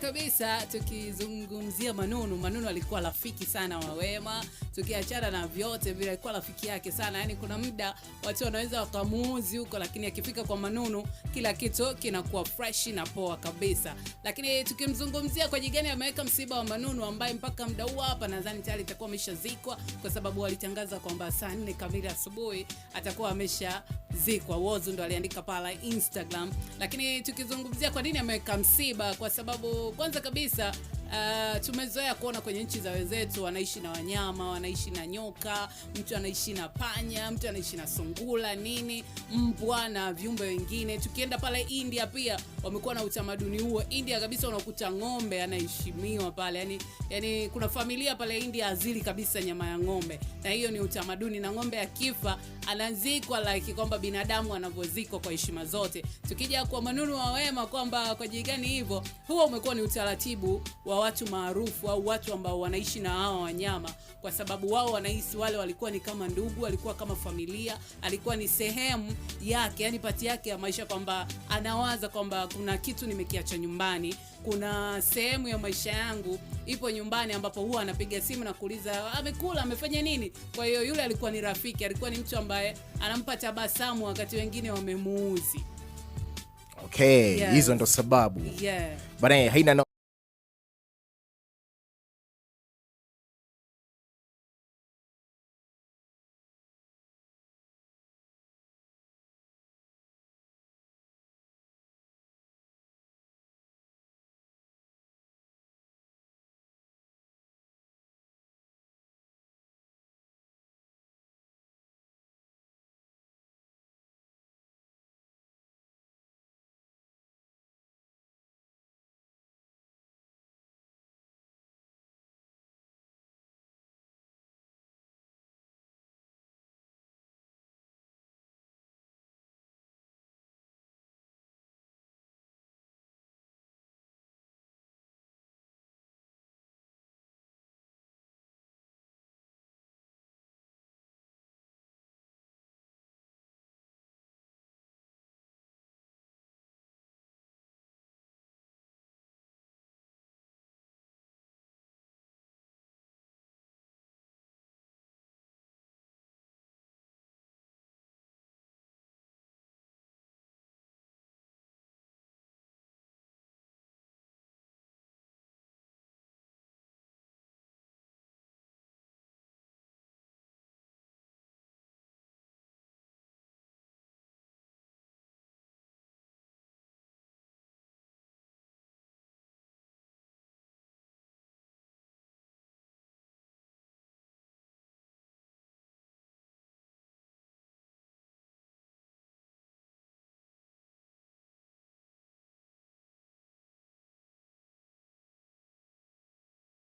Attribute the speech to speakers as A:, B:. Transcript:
A: kabisa tukizungumzia Manunu alikuwa rafiki sana wa Wema. Tukiachana na vyote vile alikuwa rafiki yake sana. Yaani kuna muda watu wanaweza wakamuuzi huko, lakini akifika kwa Manunu kila kitu kinakuwa fresh na poa kabisa. Lakini tukimzungumzia kwa jigani ameweka msiba wa Manunu ambaye mpaka muda huu hapa nadhani tayari itakuwa ameshazikwa, kwa sababu walitangaza kwamba saa 4 kamili asubuhi atakuwa ameshazikwa. Wozu ndo aliandika pale Instagram. Lakini tukizungumzia kwa nini ameweka msiba, kwa sababu kwanza kabisa tumezoea kuona kwenye nchi za wenzetu wanaishi na wanyama, wanaishi na nyoka, mtu anaishi na panya, mtu anaishi na sungura, nini, mbwa na viumbe wengine. Tukienda pale India pia wamekuwa na utamaduni huo. India kabisa unakuta ng'ombe anaheshimiwa pale. Yani kuna familia pale India azili kabisa nyama ya ng'ombe. Na hiyo ni utamaduni, na ng'ombe akifa anazikwa like kwamba binadamu anavyozikwa kwa heshima zote. Tukija kwa Manunu wa Wema kwamba kwa jigani hivyo, huo umekuwa ni utaratibu wa watu maarufu au watu ambao wanaishi na hao wanyama, kwa sababu wao wanahisi wale walikuwa ni kama ndugu, walikuwa kama familia, alikuwa ni sehemu yake, yani pati yake ya maisha, kwamba anawaza kwamba kuna kitu nimekiacha nyumbani, kuna sehemu ya maisha yangu ipo nyumbani, ambapo huwa anapiga simu na kuuliza amekula, amefanya nini. Kwa hiyo yule alikuwa ni rafiki, alikuwa ni mtu ambaye anampa tabasamu wakati wengine wamemuuzi.
B: Okay, hizo ndo sababu.
A: Yeah.
B: Bana haina